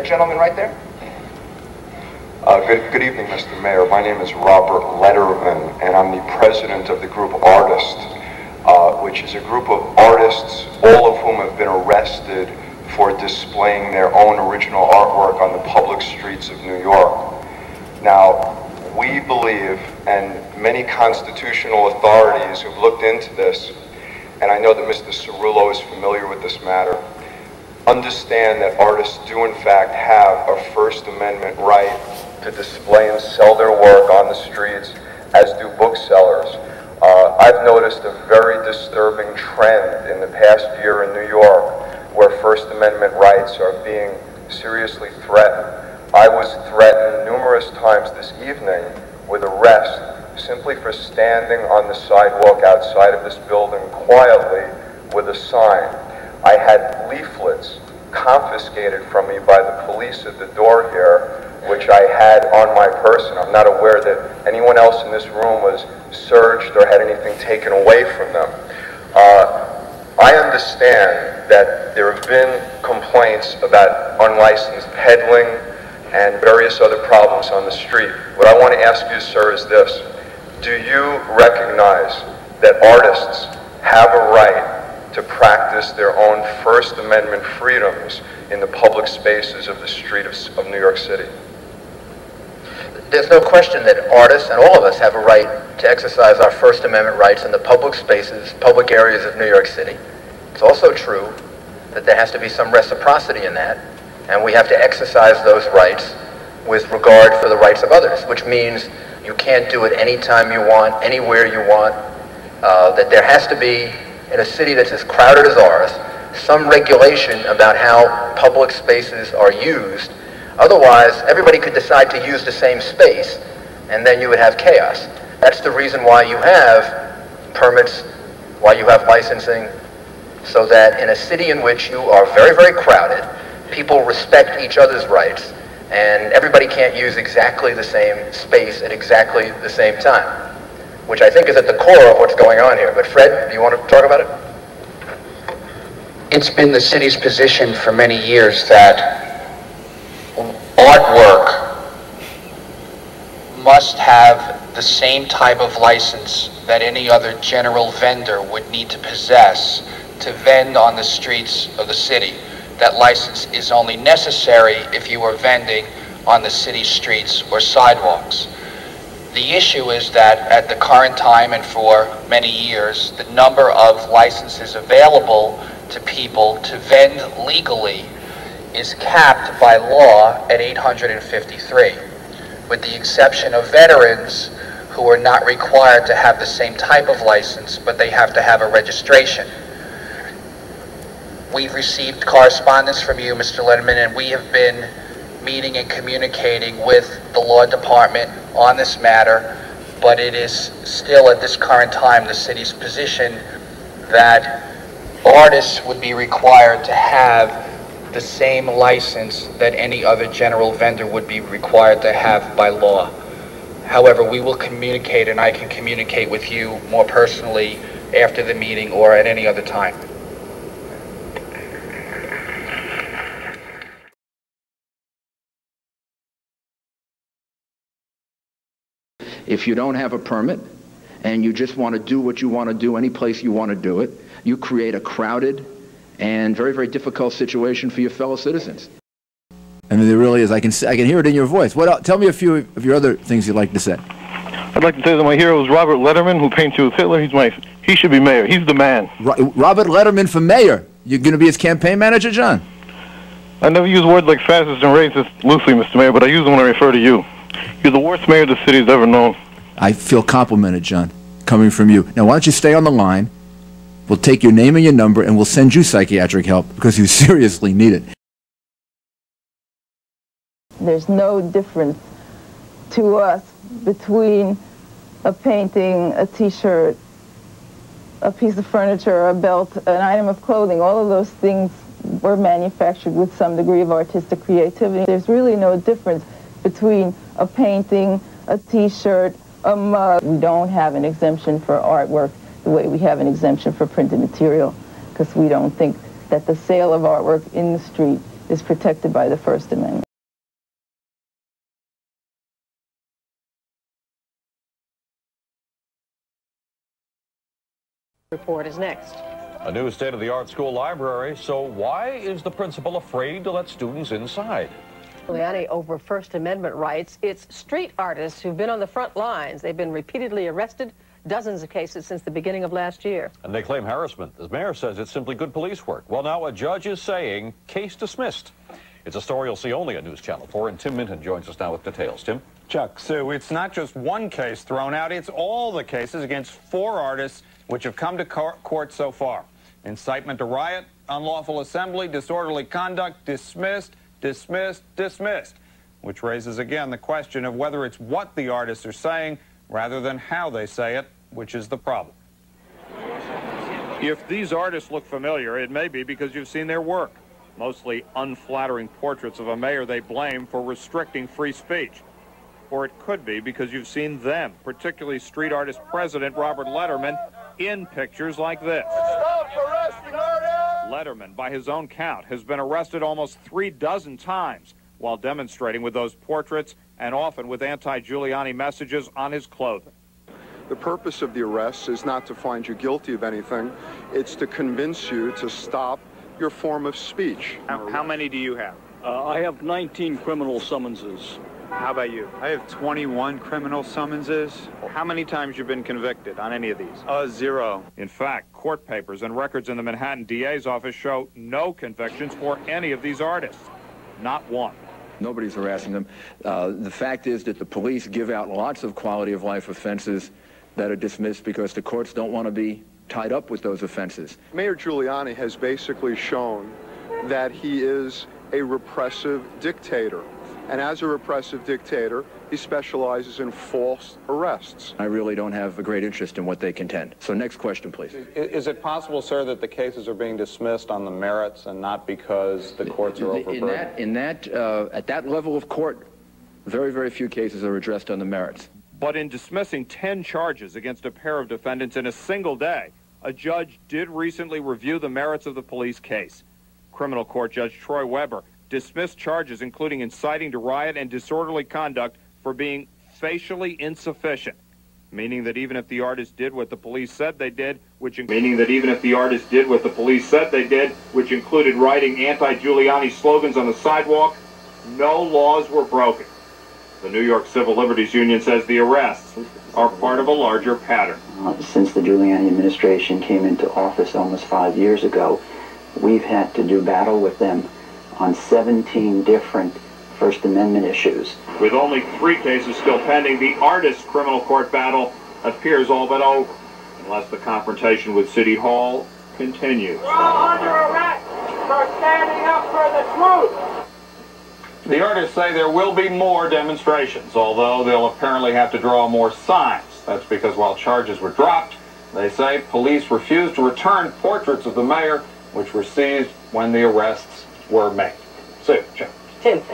That gentleman right there? Good evening, Mr. Mayor. My name is Robert Lederman, and I'm the president of the group Artists, which is a group of artists, all of whom have been arrested for displaying their own original artwork on the public streets of New York. Now, we believe, and many constitutional authorities who've looked into this, and I know that Mr. Cerullo is familiar with this matter, understand that artists do in fact have a First Amendment right to display and sell their work on the streets, as do booksellers. I've noticed a very disturbing trend in the past year in New York where First Amendment rights are being seriously threatened. I was threatened numerous times this evening with arrest simply for standing on the sidewalk outside of this building quietly with a sign. I had leaflets confiscated from me by the police at the door here, which I had on my person. I'm not aware that anyone else in this room was searched or had anything taken away from them. I understand that there have been complaints about unlicensed peddling and various other problems on the street. What I want to ask you, sir, is this. Do you recognize that artists have a right to practice their own First Amendment freedoms in the public spaces of the street of New York City? There's no question that artists and all of us have a right to exercise our First Amendment rights in the public spaces, public areas of New York City. It's also true that there has to be some reciprocity in that, and we have to exercise those rights with regard for the rights of others, which means you can't do it anytime you want, anywhere you want, that there has to be, in a city that's as crowded as ours, some regulation about how public spaces are used. Otherwise, everybody could decide to use the same space, and then you would have chaos. That's the reason why you have permits, why you have licensing, so that in a city in which you are very, very crowded, people respect each other's rights, and everybody can't use exactly the same space at exactly the same time, which I think is at the core of what's going on here. But Fred, do you want to talk about it? It's been the city's position for many years that artwork must have the same type of license that any other general vendor would need to possess to vend on the streets of the city. That license is only necessary if you are vending on the city streets or sidewalks. The issue is that at the current time and for many years, the number of licenses available to people to vend legally is capped by law at 853, with the exception of veterans who are not required to have the same type of license, but they have to have a registration. We've received correspondence from you, Mr. Lederman, and we have been meeting and communicating with the law department on this matter, but it is still at this current time the city's position that artists would be required to have the same license that any other general vendor would be required to have by law. However, we will communicate, and I can communicate with you more personally after the meeting or at any other time. If you don't have a permit and you just want to do what you want to do any place you want to do it, you create a crowded and very, very difficult situation for your fellow citizens. I mean, there really is. I can hear it in your voice. What else? Tell me a few of your other things you'd like to say. I'd like to say that my hero is Robert Lederman, who paints you as Hitler. He should be mayor. He's the man. Robert Lederman for mayor. You're going to be his campaign manager, John? I never use words like fascist and racist loosely, Mr. Mayor, but I use them when I refer to you. You're the worst mayor the city's ever known. I feel complimented, John, coming from you. Now, why don't you stay on the line? We'll take your name and your number, and we'll send you psychiatric help because you seriously need it. There's no difference to us between a painting, a t-shirt, a piece of furniture, a belt, an item of clothing. All of those things were manufactured with some degree of artistic creativity. There's really no difference between a painting, a t-shirt, a mug. We don't have an exemption for artwork the way we have an exemption for printed material, because we don't think that the sale of artwork in the street is protected by the First Amendment. Report is next. A new state-of-the-art school library. So why is the principal afraid to let students inside? Giuliani over First Amendment rights. It's street artists who've been on the front lines. They've been repeatedly arrested, dozens of cases since the beginning of last year. And they claim harassment. The mayor says it's simply good police work. Well, now a judge is saying case dismissed. It's a story you'll see only on News Channel 4, and Tim Minton joins us now with details. Tim? Chuck, Sue, it's not just one case thrown out, it's all the cases against 4 artists which have come to court so far. Incitement to riot, unlawful assembly, disorderly conduct, dismissed, dismissed, dismissed, which raises again the question of whether it's what the artists are saying rather than how they say it, which is the problem. If these artists look familiar, it may be because you've seen their work. Mostly unflattering portraits of a mayor they blame for restricting free speech. Or it could be because you've seen them, particularly street artist president Robert Lederman, in pictures like this. Stop arresting artists! Lederman, by his own count, has been arrested almost 36 times while demonstrating with those portraits and often with anti-Giuliani messages on his clothing. The purpose of the arrests is not to find you guilty of anything. It's to convince you to stop your form of speech. How many do you have? I have 19 criminal summonses. How about you? I have 21 criminal summonses. How many times you've been convicted on any of these? 0. In fact, court papers and records in the Manhattan DA's office show no convictions for any of these artists. Not one. Nobody's harassing them. The fact is that the police give out lots of quality of life offenses that are dismissed because the courts don't want to be tied up with those offenses. Mayor Giuliani has basically shown that he is a repressive dictator. And as a repressive dictator, he specializes in false arrests. I really don't have a great interest in what they contend. So next question, please. Is it possible, sir, that the cases are being dismissed on the merits and not because the courts are overburdened? At that level of court, very, very few cases are addressed on the merits. But in dismissing 10 charges against a pair of defendants in a single day, a judge did recently review the merits of the police case. Criminal court Judge Troy Weber dismissed charges including inciting to riot and disorderly conduct for being facially insufficient, meaning that even if the artist did what the police said they did, which included writing anti-Giuliani slogans on the sidewalk, no laws were broken. The New York Civil Liberties Union says the arrests are part of a larger pattern. Since the Giuliani administration came into office almost 5 years ago, we've had to do battle with them on 17 different First Amendment issues. With only 3 cases still pending, the artist's criminal court battle appears all but over, unless the confrontation with City Hall continues. We're all under arrest for standing up for the truth. The artists say there will be more demonstrations, although they'll apparently have to draw more signs. That's because while charges were dropped, they say police refused to return portraits of the mayor, which were seized when the arrests were made. See you, Jim. Tim.